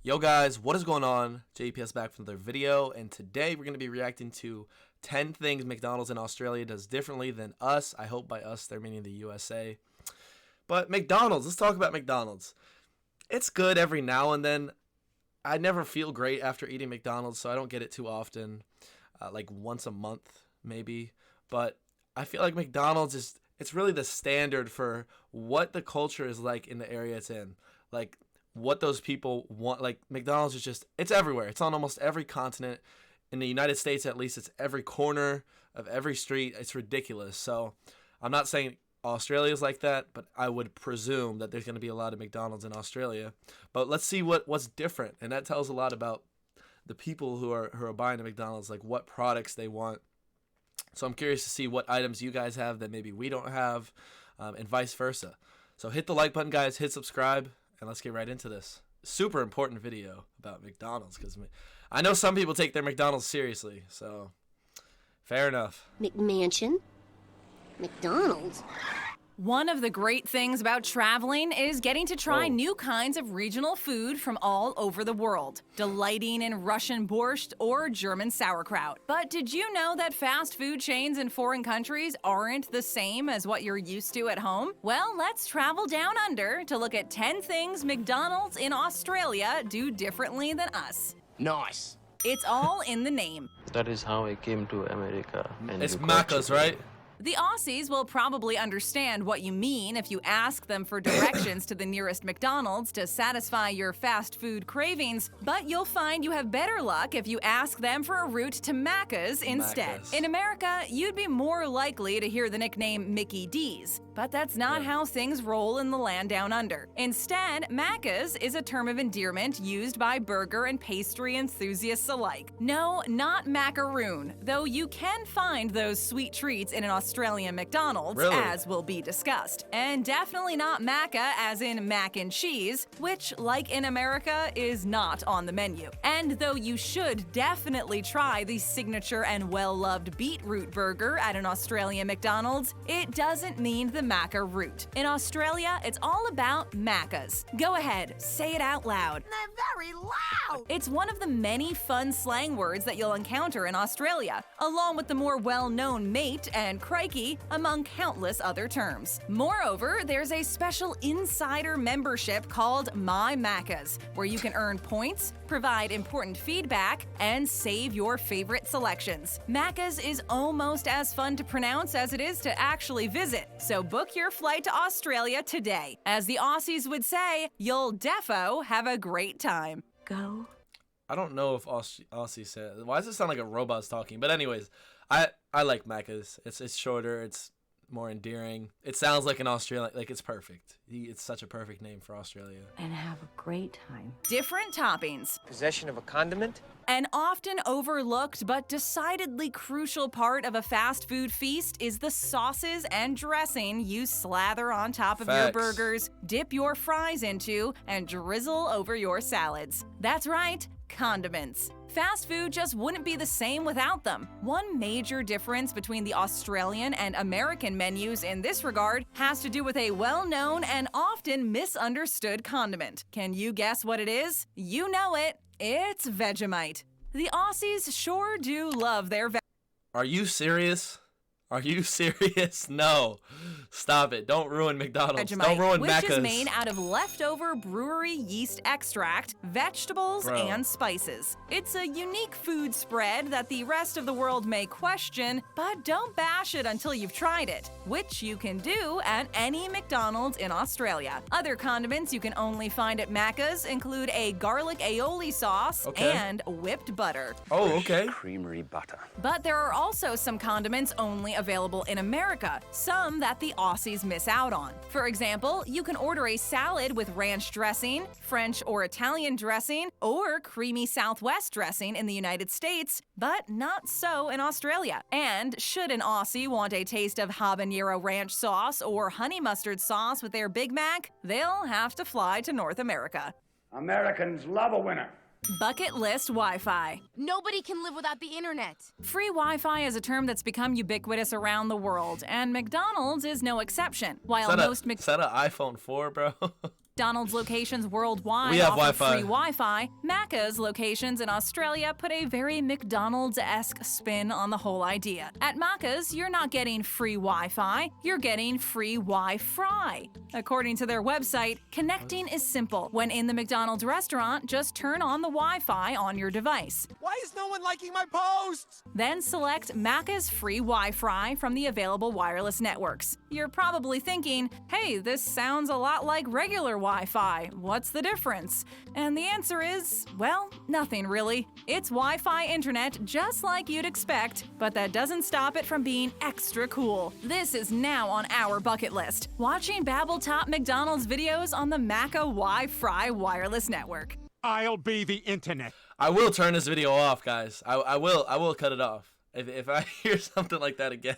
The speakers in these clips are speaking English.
Yo guys, what is going on? JPS back with another video, and today we're going to be reacting to 10 things McDonald's in Australia does differently than us. I hope by us they're meaning the USA. But McDonald's, let's talk about McDonald's. It's good every now and then. I never feel great after eating McDonald's, so I don't get it too often, like once a month maybe. But I feel like McDonald's it's really the standard for what the culture is like in the area it's in. Like what those people want. Like McDonald's is just, it's everywhere. It's on almost every continent. In the United States, at least, it's every corner of every street. It's ridiculous. So I'm not saying Australia's like that, but I would presume that there's going to be a lot of McDonald's in Australia. But let's see what's different. And that tells a lot about the people who are buying the McDonald's, like what products they want. So I'm curious to see what items you guys have that maybe we don't have, and vice versa. So hit the like button, guys. Hit subscribe. And let's get right into this super important video about McDonald's, because I know some people take their McDonald's seriously, so fair enough. McMansion? McDonald's? One of the great things about traveling is getting to try new kinds of regional food from all over the world, delighting in Russian borscht or German sauerkraut. But did you know that fast food chains in foreign countries aren't the same as what you're used to at home? Well, let's travel down under to look at 10 things McDonald's in Australia do differently than us. Nice. It's all in the name. That is how I came to America. And It's Maccas, right? The Aussies will probably understand what you mean if you ask them for directions to the nearest McDonald's to satisfy your fast food cravings, but you'll find you have better luck if you ask them for a route to Maccas instead. Maccas. In America, you'd be more likely to hear the nickname Mickey D's, but that's not how things roll in the land down under. Instead, Maccas is a term of endearment used by burger and pastry enthusiasts alike. No, not macaroon, though you can find those sweet treats in an Australian McDonald's, Really? as will be discussed. And definitely not Macca as in mac and cheese, which, like in America, is not on the menu. And though you should definitely try the signature and well-loved beetroot burger at an Australian McDonald's, it doesn't mean the Macca route. In Australia, it's all about Maccas. Go ahead, say it out loud. They're very loud. It's one of the many fun slang words that you'll encounter in Australia, along with the more well-known mate and crikey, among countless other terms. Moreover, there's a special insider membership called My Maccas, where you can earn points, provide important feedback, and save your favorite selections. Maccas is almost as fun to pronounce as it is to actually visit, so book your flight to Australia today. As the Aussies would say, you'll defo have a great time. Go. I don't know if Aussie said. Why does it sound like a robot's talking? But anyways, I like Maccas. It's shorter. It's more endearing. It sounds like an Australian. Like it's perfect. It's such a perfect name for Australia. And have a great time. Different toppings. Possession of a condiment? An often overlooked but decidedly crucial part of a fast food feast is the sauces and dressing you slather on top of your Facts. burgers, dip your fries into, and drizzle over your salads. That's right, condiments. Fast food just wouldn't be the same without them. One major difference between the Australian and American menus in this regard has to do with a well-known and often misunderstood condiment. Can you guess what it is? You know it. It's Vegemite. The Aussies sure do love their Are you serious? Are you serious? No. Stop it. Don't ruin McDonald's. Don't Vegemite, ruin which Maccas. is made out of leftover brewery yeast extract, vegetables, Bro. and spices. It's a unique food spread that the rest of the world may question, but don't bash it until you've tried it, which you can do at any McDonald's in Australia. Other condiments you can only find at Maccas include a garlic aioli sauce and whipped butter. Oh, okay. Creamery butter. But there are also some condiments only available in America, some that the Aussies miss out on. For example, you can order a salad with ranch dressing, French or Italian dressing, or creamy Southwest dressing in the United States, but not so in Australia. And should an Aussie want a taste of habanero ranch sauce or honey mustard sauce with their Big Mac, they'll have to fly to North America. Americans love a winner. Bucket list Wi-Fi. Nobody can live without the internet. Free Wi-Fi is a term that's become ubiquitous around the world, and McDonald's is no exception. While Is that most is that an iPhone 4, bro? McDonald's locations worldwide We have offer Wi-Fi. free Wi-Fi. Maccas locations in Australia put a very McDonald's-esque spin on the whole idea. At Maccas, you're not getting free Wi-Fi, you're getting free Wi-Fry. According to their website, connecting is simple. When in the McDonald's restaurant, just turn on the Wi-Fi on your device. Why is no one liking my posts? Then select Maccas free Wi-Fi from the available wireless networks. You're probably thinking, hey, this sounds a lot like regular Wi-Fi. What's the difference? And the answer is, well, nothing really. It's Wi-Fi internet just like you'd expect, but that doesn't stop it from being extra cool. This is now on our bucket list. Watching Babbletop McDonald's videos on the Maccas Wi-Fi wireless network. I'll be the internet. I will turn this video off, guys. I will cut it off if I hear something like that again.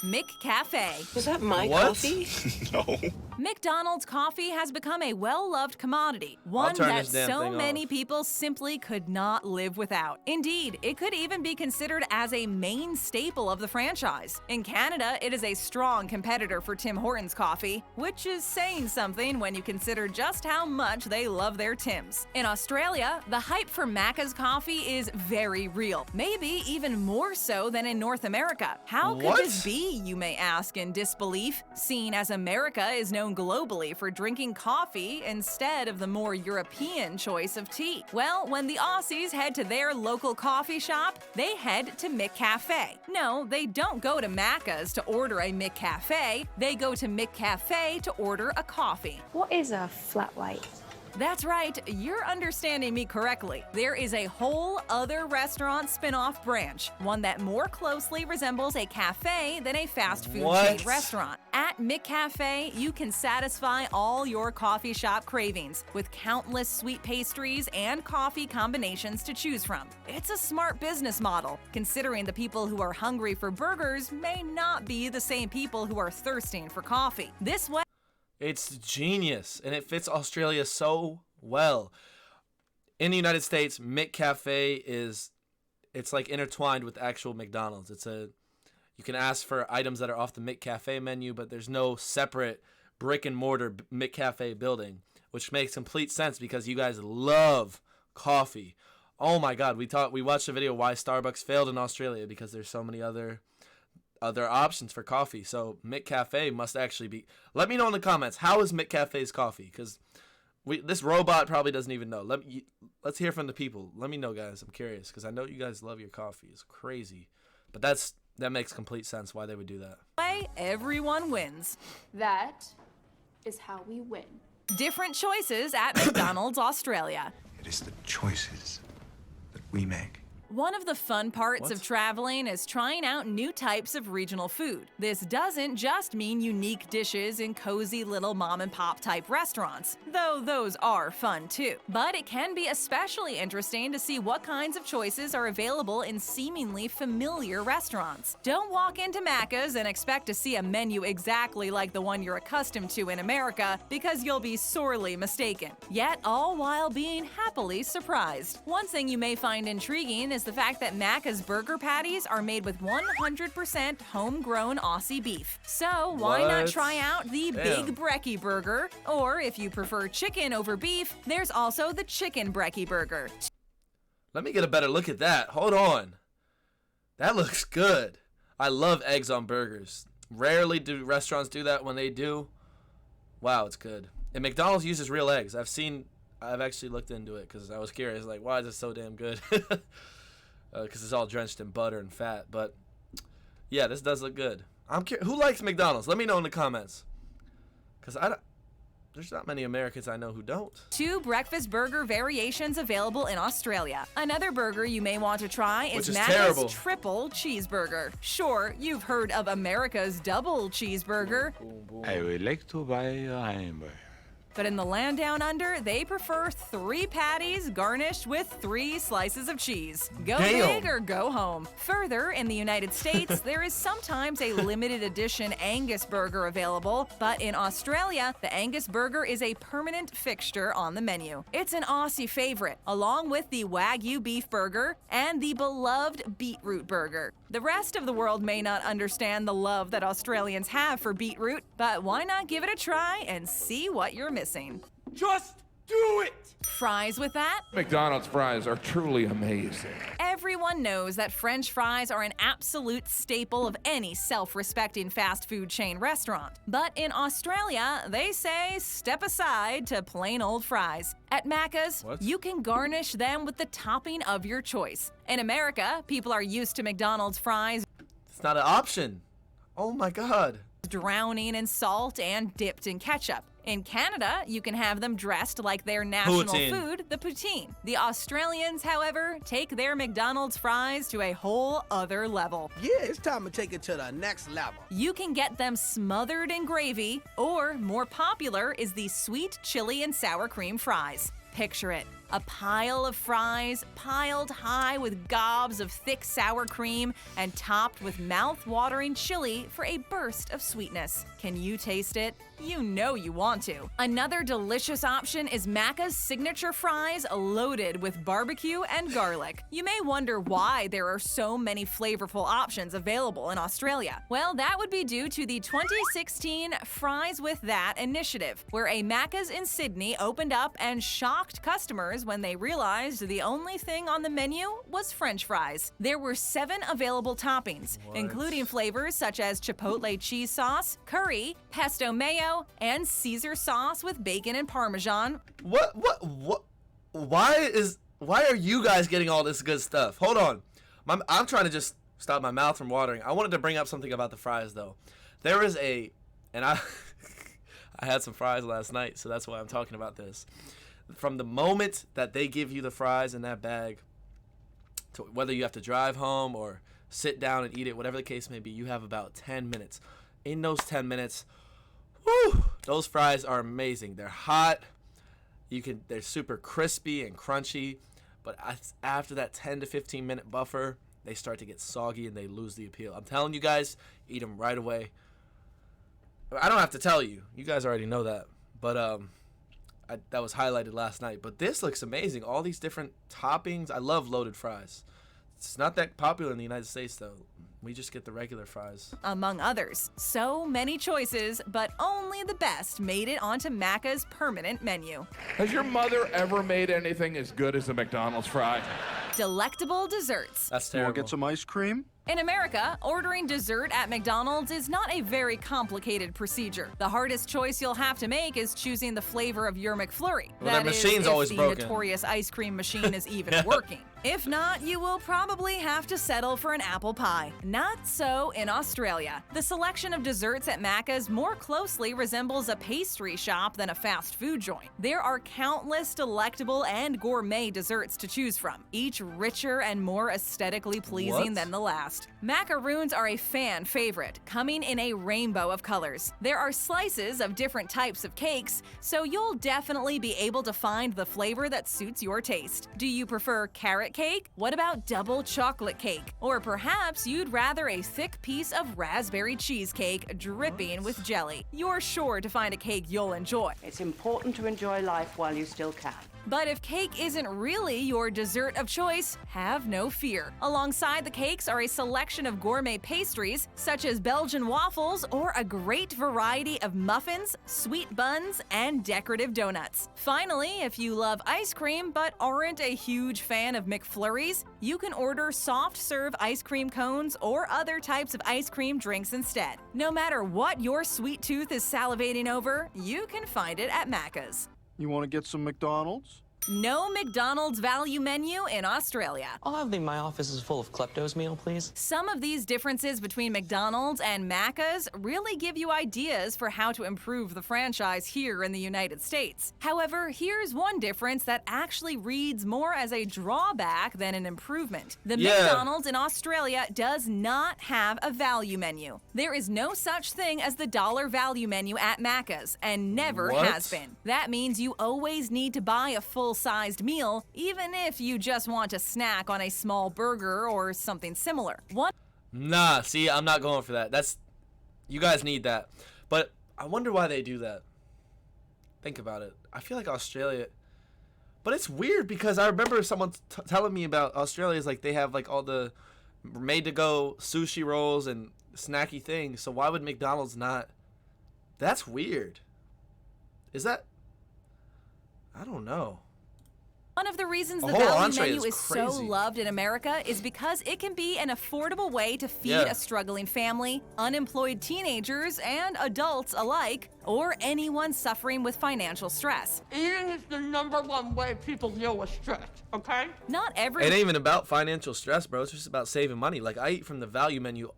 McCafe. Was that my What? coffee? No. McDonald's coffee has become a well-loved commodity, one turn that this damn so thing many off. people simply could not live without. Indeed, it could even be considered as a main staple of the franchise. In Canada, it is a strong competitor for Tim Hortons coffee, which is saying something when you consider just how much they love their Tims. In Australia, the hype for Maccas coffee is very real, maybe even more so than in North America. How could What? this be, you may ask in disbelief, seeing as America is known globally for drinking coffee instead of the more European choice of tea? Well, when the Aussies head to their local coffee shop, they head to McCafe. No, they don't go to Maccas to order a McCafe, they go to McCafe to order a coffee. What is a flat white? That's right, you're understanding me correctly. There is a whole other restaurant spin-off branch, one that more closely resembles a cafe than a fast food What? chain restaurant. At McCafe, you can satisfy all your coffee shop cravings with countless sweet pastries and coffee combinations to choose from. It's a smart business model, considering the people who are hungry for burgers may not be the same people who are thirsting for coffee. This way, It's genius, and it fits Australia so well. In the United States, McCafe it's like intertwined with actual McDonald's. You can ask for items that are off the McCafe menu, but there's no separate brick and mortar McCafe building, which makes complete sense because you guys love coffee. Oh my God, we watched a video why Starbucks failed in Australia because there's so many other options for coffee. So McCafe must actually be. Let me know in the comments, how is McCafe's coffee? Because this robot probably doesn't even know. Let's hear from the people. Let me know, guys. I'm curious because I know you guys love your coffee. It's crazy, but that makes complete sense why they would do that. everyone wins. That is how we win. Different choices at McDonald's Australia. It is the choices that we make. One of the fun parts What? of traveling is trying out new types of regional food. This doesn't just mean unique dishes in cozy little mom and pop type restaurants, though those are fun too. But it can be especially interesting to see what kinds of choices are available in seemingly familiar restaurants. Don't walk into Maccas and expect to see a menu exactly like the one you're accustomed to in America, because you'll be sorely mistaken. Yet all while being happily surprised. One thing you may find intriguing is the fact that Maccas burger patties are made with 100% homegrown Aussie beef. So why not What? try out the Damn. Big Brekkie Burger? Or if you prefer chicken over beef, there's also the Chicken Brekkie Burger. Let me get a better look at that. Hold on. That looks good. I love eggs on burgers. Rarely do restaurants do that. When they do, wow, it's good. And McDonald's uses real eggs. I've actually looked into it because I was curious, like, why is it so damn good? Because it's all drenched in butter and fat. But yeah, this does look good. I'm curious, who likes McDonald's? Let me know in the comments. Because there's not many Americans I know who don't. 2 breakfast burger variations available in Australia. Another burger you may want to try Which is is Maccas terrible. Triple Cheeseburger. Sure, you've heard of America's Double Cheeseburger, Boom, boom. I would like to buy a hamburger. but in the land down under, they prefer 3 patties garnished with 3 slices of cheese. Go Damn. big or go home. Further, in the United States, there is sometimes a limited edition Angus burger available, but in Australia, the Angus burger is a permanent fixture on the menu. It's an Aussie favorite, along with the Wagyu beef burger and the beloved beetroot burger. The rest of the world may not understand the love that Australians have for beetroot, but why not give it a try and see what you're missing? Just do it! Fries with that? McDonald's fries are truly amazing. Everyone knows that French fries are an absolute staple of any self-respecting fast food chain restaurant. But in Australia, they say step aside to plain old fries. At Maccas, you can garnish them with the topping of your choice. In America, people are used to McDonald's fries It's not an option. Oh my God. drowning in salt and dipped in ketchup. In Canada, you can have them dressed like their national Poutine. food, the poutine. The Australians, however, take their McDonald's fries to a whole other level. Yeah, it's time to take it to the next level. You can get them smothered in gravy, or more popular is the sweet chili and sour cream fries. Picture it. A pile of fries piled high with gobs of thick sour cream and topped with mouth-watering chili for a burst of sweetness. Can you taste it? You know you want to. Another delicious option is Maccas signature fries loaded with barbecue and garlic. You may wonder why there are so many flavorful options available in Australia. Well, that would be due to the 2016 Fries With That initiative, where a Maccas in Sydney opened up and shocked customers when they realized the only thing on the menu was French fries. There were 7 available toppings, including flavors such as chipotle cheese sauce, curry, pesto mayo, and Caesar sauce with bacon and Parmesan. What? Why are you guys getting all this good stuff? Hold on. I'm trying to just stop my mouth from watering. I wanted to bring up something about the fries, though. There is I had some fries last night, so that's why I'm talking about this. From the moment that they give you the fries in that bag, to whether you have to drive home or sit down and eat it, whatever the case may be, you have about 10 minutes. In those 10 minutes, whew, those fries are amazing. They're hot. They're super crispy and crunchy, but after that 10 to 15 minute buffer, they start to get soggy and they lose the appeal. I'm telling you guys, eat them right away. I don't have to tell you. You guys already know that. But that was highlighted last night. But this looks amazing. All these different toppings. I love loaded fries. It's not that popular in the United States, though. We just get the regular fries. Among others. So many choices, but only the best made it onto Maccas' permanent menu. Has your mother ever made anything as good as a McDonald's fry? Delectable desserts. That's terrible. Get some ice cream? In America, ordering dessert at McDonald's is not a very complicated procedure. The hardest choice you'll have to make is choosing the flavor of your McFlurry. Well, that is, machine's if always the broken. notorious ice cream machine is even working. If not, you will probably have to settle for an apple pie. Not so in Australia. The selection of desserts at Maccas more closely resembles a pastry shop than a fast food joint. There are countless delectable and gourmet desserts to choose from, each richer and more aesthetically pleasing than the last. Macaroons are a fan favorite, coming in a rainbow of colors. There are slices of different types of cakes, so you'll definitely be able to find the flavor that suits your taste. Do you prefer carrot cake? What about double chocolate cake? Or perhaps you'd rather a thick piece of raspberry cheesecake dripping with jelly. You're sure to find a cake you'll enjoy. It's important to enjoy life while you still can. But if cake isn't really your dessert of choice, have no fear. Alongside the cakes are a selection of gourmet pastries, such as Belgian waffles or a great variety of muffins, sweet buns, and decorative donuts. Finally, if you love ice cream but aren't a huge fan of McFlurries, you can order soft-serve ice cream cones or other types of ice cream drinks instead. No matter what your sweet tooth is salivating over, you can find it at Maccas. You want to get some McDonald's? No McDonald's value menu in Australia. I'll have My Office is Full of Kleptos meal, please. Some of these differences between McDonald's and Maccas really give you ideas for how to improve the franchise here in the United States. However, here's one difference that actually reads more as a drawback than an improvement. The McDonald's in Australia does not have a value menu. There is no such thing as the dollar value menu at Maccas, and never has been. That means you always need to buy a full-sized meal, even if you just want to snack on a small burger or something similar. Nah, see, I'm not going for that. You guys need that. But I wonder why they do that. Think about it. I feel like Australia, but it's weird because I remember someone telling me about Australia is like they have like all the made-to-go sushi rolls and snacky things. So why would McDonald's not? That's weird. Is that? I don't know. One of the reasons the whole value entree menu is is so crazy. loved in America is because it can be an affordable way to feed a struggling family, unemployed teenagers, and adults alike, or anyone suffering with financial stress. Eating is the #1 way people deal with stress, okay? Not every It ain't even about financial stress, bro. It's just about saving money. Like, I eat from the value menu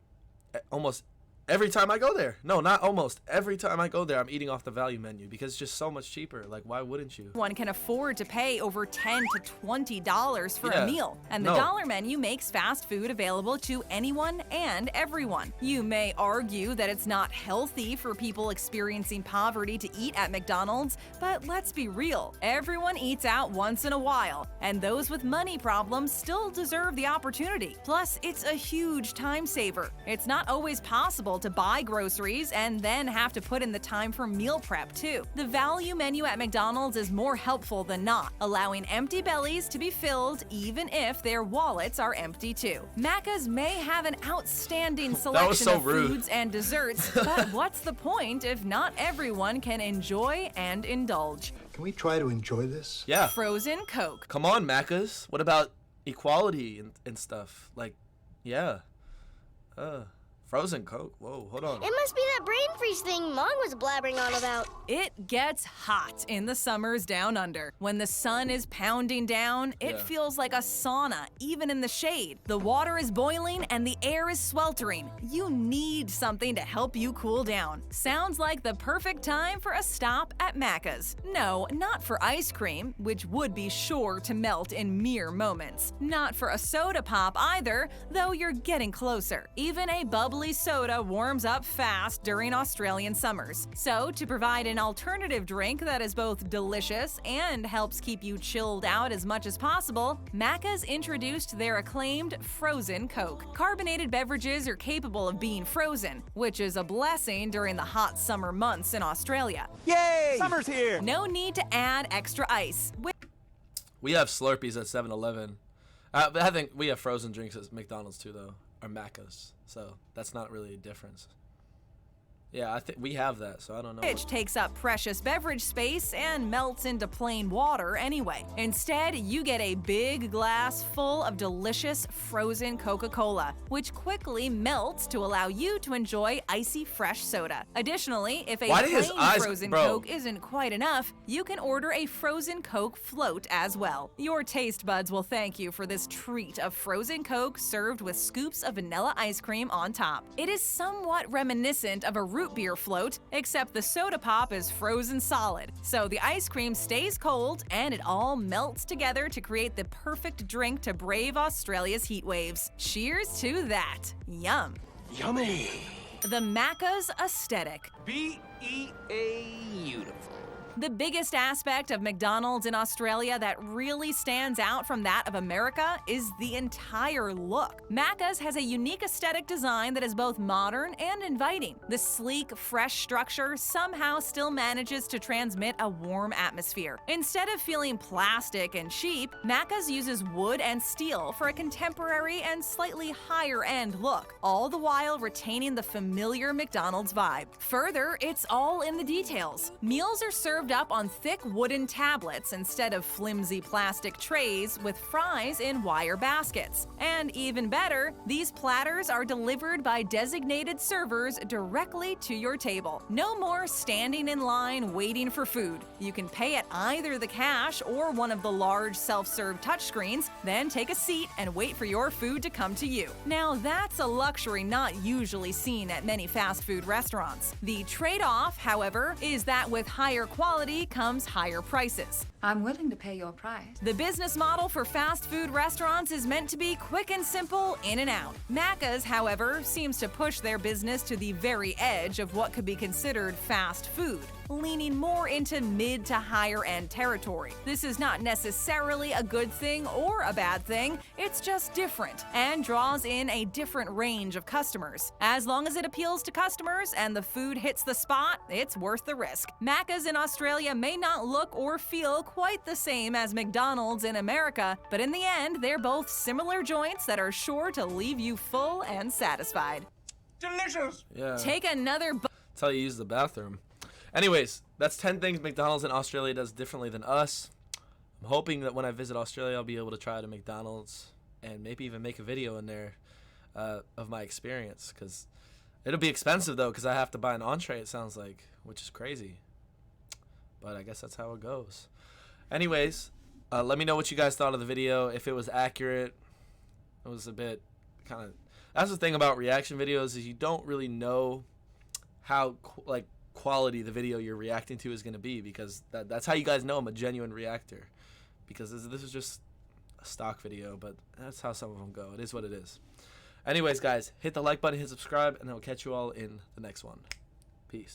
almost every time I go there. No, not almost. Every time I go there, I'm eating off the value menu because it's just so much cheaper. Like, why wouldn't you? one can afford to pay over $10 to $20 for a meal. And the No. dollar menu makes fast food available to anyone and everyone. You may argue that it's not healthy for people experiencing poverty to eat at McDonald's, but let's be real. Everyone eats out once in a while, and those with money problems still deserve the opportunity. Plus, it's a huge time saver. It's not always possible to buy groceries and then have to put in the time for meal prep too. The value menu at McDonald's is more helpful than not, allowing empty bellies to be filled even if their wallets are empty too. Maccas may have an outstanding selection so of rude. foods and desserts, but what's the point if not everyone can enjoy and indulge? Can we try to enjoy this? Yeah. Frozen Coke. Come on, Maccas. What about equality and stuff? Like, yeah. Frozen Coke. Whoa, hold on. It must be that brain freeze thing Mom was blabbering on about. It gets hot in the summers down under. When the sun is pounding down, it feels like a sauna, even in the shade. The water is boiling and the air is sweltering. You need something to help you cool down. Sounds like the perfect time for a stop at Maccas. No, not for ice cream, which would be sure to melt in mere moments. Not for a soda pop either, though you're getting closer. Even a bubbly soda warms up fast during Australian summers. So, to provide an alternative drink that is both delicious and helps keep you chilled out as much as possible, Maccas introduced their acclaimed Frozen Coke. Carbonated beverages are capable of being frozen, which is a blessing during the hot summer months in Australia. Yay! Summer's here! No need to add extra ice. We have Slurpees at 7-Eleven. I think we have frozen drinks at McDonald's too, though, or Maccas. So that's not really a difference. Yeah, I think we have that, so I don't know. Which takes up precious beverage space and melts into plain water anyway. Instead, you get a big glass full of delicious frozen Coca-Cola, which quickly melts to allow you to enjoy icy fresh soda. Additionally, if a plain frozen Coke isn't quite enough, you can order a frozen Coke float as well. Your taste buds will thank you for this treat of frozen Coke served with scoops of vanilla ice cream on top. It is somewhat reminiscent of a root beer float, except the soda pop is frozen solid, so the ice cream stays cold and it all melts together to create the perfect drink to brave Australia's heat waves. Cheers to that. Yum. Yummy! The Maccas Aesthetic. Beautiful. The biggest aspect of McDonald's in Australia that really stands out from that of America is the entire look. Maccas has a unique aesthetic design that is both modern and inviting. The sleek, fresh structure somehow still manages to transmit a warm atmosphere. Instead of feeling plastic and cheap, Maccas uses wood and steel for a contemporary and slightly higher-end look, all the while retaining the familiar McDonald's vibe. Further, it's all in the details. Meals are served up on thick wooden tablets instead of flimsy plastic trays with fries in wire baskets. And even better, these platters are delivered by designated servers directly to your table. No more standing in line waiting for food. You can pay at either the cash or one of the large self-serve touchscreens, then take a seat and wait for your food to come to you. Now that's a luxury not usually seen at many fast food restaurants. The trade-off, however, is that with higher quality comes higher prices. I'm willing to pay your price. The business model for fast food restaurants is meant to be quick and simple, in and out. Maccas, however, seems to push their business to the very edge of what could be considered fast food, leaning more into mid to higher end territory. This is not necessarily a good thing or a bad thing, it's just different and draws in a different range of customers. As long as it appeals to customers and the food hits the spot, it's worth the risk. Maccas in Australia may not look or feel quite the same as McDonald's in America, but in the end, they're both similar joints that are sure to leave you full and satisfied. Delicious! Yeah. Take another That's how you use the bathroom. Anyways, that's 10 things McDonald's in Australia does differently than us. I'm hoping that when I visit Australia, I'll be able to try out a McDonald's and maybe even make a video in there of my experience, because it'll be expensive though, because I have to buy an entree, it sounds like, which is crazy, but I guess that's how it goes. Anyways, let me know what you guys thought of the video, if it was accurate. It was a bit kind of, that's the thing about reaction videos, is you don't really know how quality the video you're reacting to is going to be, because that's how you guys know I'm a genuine reactor, because this is just a stock video, but that's how some of them go. It is what it is. Anyways, guys, hit the like button, hit subscribe, and I'll catch you all in the next one. Peace.